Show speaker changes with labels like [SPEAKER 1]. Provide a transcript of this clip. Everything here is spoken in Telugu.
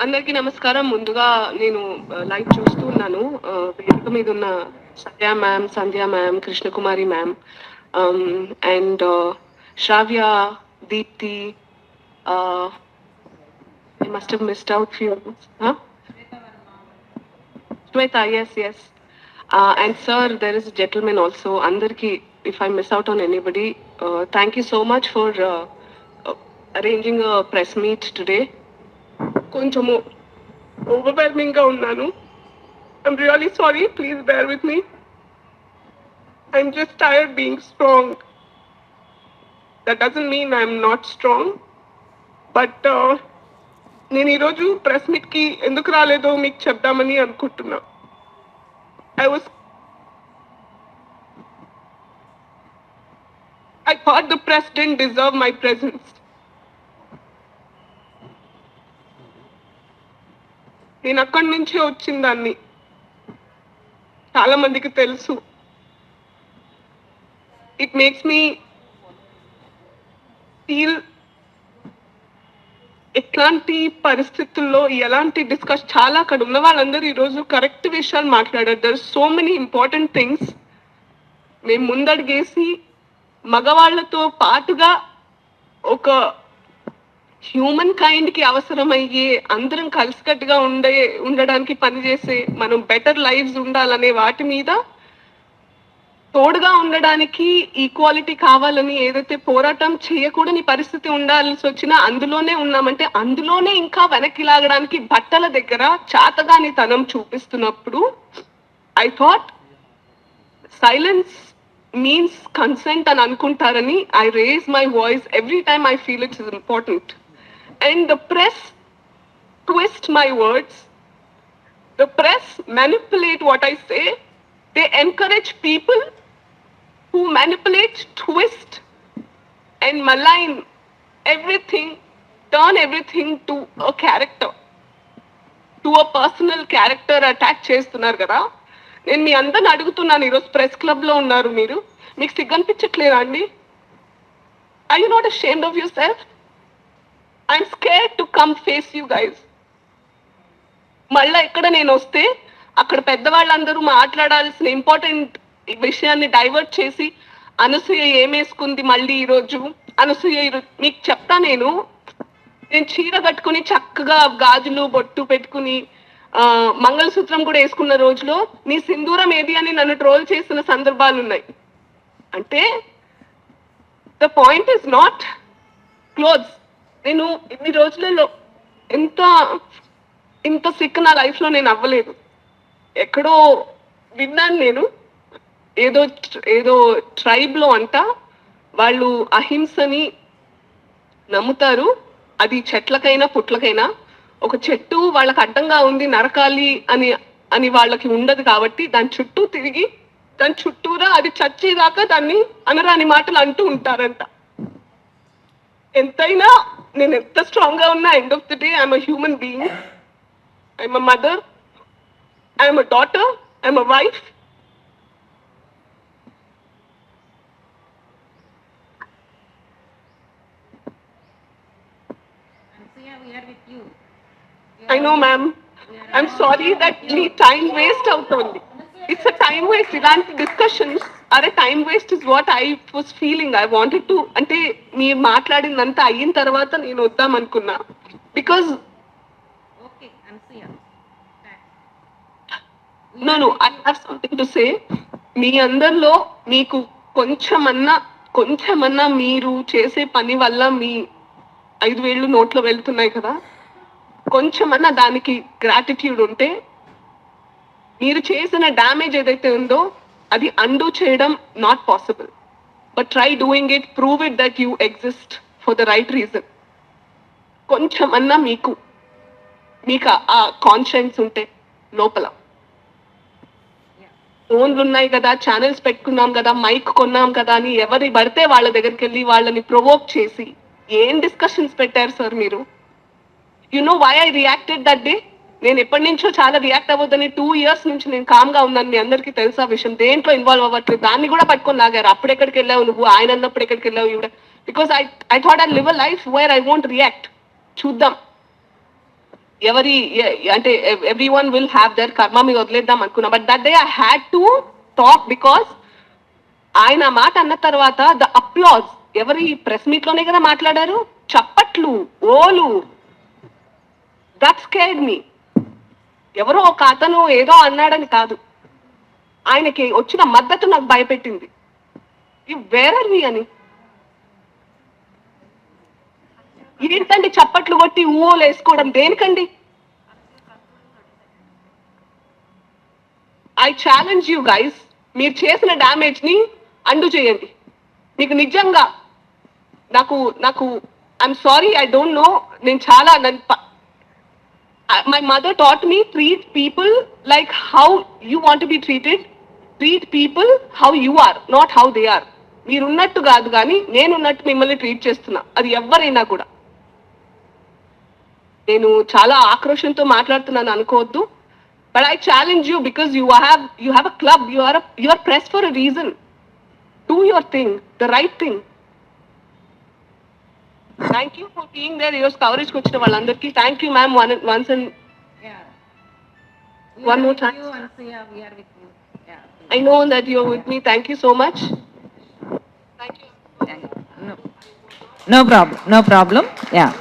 [SPEAKER 1] అందరికీ నమస్కారం. ముందుగా నేను లైవ్ చూస్తూ ఉన్నాను. వేదిక మీద ఉన్న Sandhya ma'am, Sandhya ma'am, Krishnakumari ma'am, and Sravya, Deepthi. I must have missed out few. Shweta, yes. And sir, there is a gentleman also. Andarki, if I miss out on anybody, thank you so much for arranging a press meet today. కొంచెము ఓవర్వెల్మింగ్ గా ఉన్నాను. I'm really sorry. Please bear with me. I'm just tired being strong. That doesn't mean I'm not strong. But నేను ఈరోజు ప్రెస్ మీట్ కి ఎందుకు రాలేదో మీకు చెప్దామని అనుకుంటున్నా. I thought the press didn't deserve my presence. నేను అక్కడి నుంచే వచ్చిందాన్ని, చాలా మందికి తెలుసు. ఇట్ మేక్స్ మీ ఫీల్ ఎట్లాంటి పరిస్థితుల్లో ఎలాంటి చాలా అక్కడ ఉన్న వాళ్ళందరూ ఈరోజు కరెక్ట్ విషయాలు మాట్లాడారు. There so many important things. మేము ముందడుగేసి మగవాళ్లతో పాటుగా ఒక హ్యూమన్ కైండ్ కి అవసరమయ్యే, అందరం కలిసికట్టుగా ఉండడానికి పనిచేసే, మనం బెటర్ లైఫ్స్ ఉండాలనే వాటి మీద తోడుగా ఉండడానికి, ఈక్వాలిటీ కావాలని ఏదైతే పోరాటం చేయకూడని పరిస్థితి ఉండాల్సి వచ్చినా అందులోనే ఉన్నామంటే, అందులోనే ఇంకా వెనక్కి లాగడానికి బట్టల దగ్గర చాతగాని తనం చూపిస్తున్నప్పుడు I thought silence means consent అని అనుకుంటారని I raise my voice every time I feel it's important. And the press twist my words. The press manipulate what I say. They encourage people who manipulate, twist, and malign everything, turn everything to a character, to a personal character attack చేస్తున్నారు కదా. నేను మీ అందరిని అడుగుతున్నాను, ఈరోజు ప్రెస్ క్లబ్ లో ఉన్నారు మీరు, మీకు సిగ్గనిపించట్లేదా అండి? Are you not ashamed of yourself? I'm scared to come face you guys. మళ్ళా ఇక్కడ నేను వస్తే అక్కడ పెద్దవాళ్ళందరూ మాట్లాడాల్సిన ఇంపార్టెంట్ విషయాన్ని డైవర్ట్ చేసి అనసూయ ఏమేసుకుంది మళ్ళీ ఈరోజు, అనసూయ మీకు చెప్తా, నేను చీర కట్టుకుని చక్కగా గాజులు బొట్టు పెట్టుకుని మంగళసూత్రం కూడా వేసుకున్న రోజులో నీ సింధూరం ఏది అని నన్ను ట్రోల్ చేసిన సందర్భాలు ఉన్నాయి. అంటే the point is not clothes. నేను ఇన్ని రోజులలో ఇంత సిక్ నా లైఫ్ లో నేను అవ్వలేదు. ఎక్కడో విన్నాను నేను, ఏదో ట్రైబ్ లో అంట వాళ్ళు అహింసని నమ్ముతారు. అది చెట్లకైనా పుట్లకైనా, ఒక చెట్టు వాళ్ళకి అడ్డంగా ఉంది నరకాలి అని వాళ్ళకి ఉండదు కాబట్టి దాని చుట్టూ తిరిగి దాని చుట్టూరా అది చచ్చేదాకా దాన్ని అనరాని మాటలు అంటూ ఉంటారంట. ఎంతైనా నేను ఎంత స్ట్రాంగ్ గా ఉన్నా, end of the day I'm a human being. I'm a mother, I'm a daughter, I'm a wife. I know, ma'am. I'm sorry that me time waste అవుతుంది. It's a time waste. ఇలాంటి డిస్కషన్స్ అరే time waste is what I was feeling. I wanted to, అంటే మీరు మాట్లాడిందంతా అయిన తర్వాత నేను వద్దాం అనుకున్నా. Because no, I have something to say. మీ అందరిలో మీకు కొంచెమన్నా మీరు చేసే పని వల్ల మీ 5,000 నోట్లో వెళ్తున్నాయి కదా, కొంచెమన్నా దానికి గ్రాటిట్యూడ్ ఉంటే, మీరు చేసిన డ్యామేజ్ ఏదైతే ఉందో అది అండూ చేయడం not possible. But try doing it, prove it that you exist for the right reason. కొంచెమన్నా మీకు ఆ కాన్షియన్స్ ఉంటే లోపల, ఫోన్లు ఉన్నాయి కదా, ఛానల్స్ పెట్టుకున్నాం కదా, మైక్ కొన్నాం కదా అని ఎవరి పడితే వాళ్ళ దగ్గరికి వెళ్ళి వాళ్ళని ప్రొవోక్ చేసి ఏం డిస్కషన్స్ పెట్టారు సార్ మీరు? You know why I reacted that day? నేను ఎప్పటి నుంచో చాలా రియాక్ట్ అవ్వద్దని 2 years నుంచి నేను కామ్గా ఉన్నాను. మీ అందరికీ తెలుసా విషయం? దేంట్లో ఇన్వాల్వ్ అవ్వట్లేదు. దాన్ని కూడా పట్టుకొని లాగారు. అప్పుడు ఎక్కడికి వెళ్ళావు నువ్వు, ఆయన అన్నప్పుడు ఎక్కడికి వెళ్ళావు ఇవిడ? Because I thought I live a life where I won't react. చూద్దాం. అంటే everyone will have their karma మీద వదిలేద్దాం అనుకున్నా. But that day I had to talk because ఆయన మాట అన్న తర్వాత ద అప్లాజ్ ఎవరి ప్రెస్ మీట్ లోనే కదా మాట్లాడారు, చప్పట్లు, ఓలు, దట్ స్కేర్డ్ మీ. ఎవరో ఒక అతను ఏదో అన్నాడని కాదు, ఆయనకి వచ్చిన మద్దతు నాకు భయపెట్టింది. వేర్ ఆర్ వి అని ఏంటండి చప్పట్లు కొట్టి ఊహలు వేసుకోవడం దేనికండి? ఐ ఛాలెంజ్ యూ గైస్, మీరు చేసిన డ్యామేజ్ ని అండు చేయండి. మీకు నిజంగా నాకు నాకు I'm sorry, I don't know. నేను చాలా my mother taught me treat people like how you want to be treated. Treat people how you are, not how they are. మీరున్నట్టు కాదు కానీ నేనున్నట్టు మిమ్మల్ని ట్రీట్ చేస్తున్నా, అది ఎవరైనా కూడా. నేను చాలా ఆక్రోషంతో మాట్లాడుతున్నాను అనుకోవద్దు. But I challenge you because you have a club, you are press for a reason. Do your thing, the right thing. Thank you for being there. ఈరోజు కవరేజ్కి వచ్చిన వాళ్ళందరికీ thank you ma'am. Once and one more time.
[SPEAKER 2] We are with you. Yeah.
[SPEAKER 1] I know that you're with me. Thank you so much. Thank you.
[SPEAKER 2] No problem. No problem. Yeah.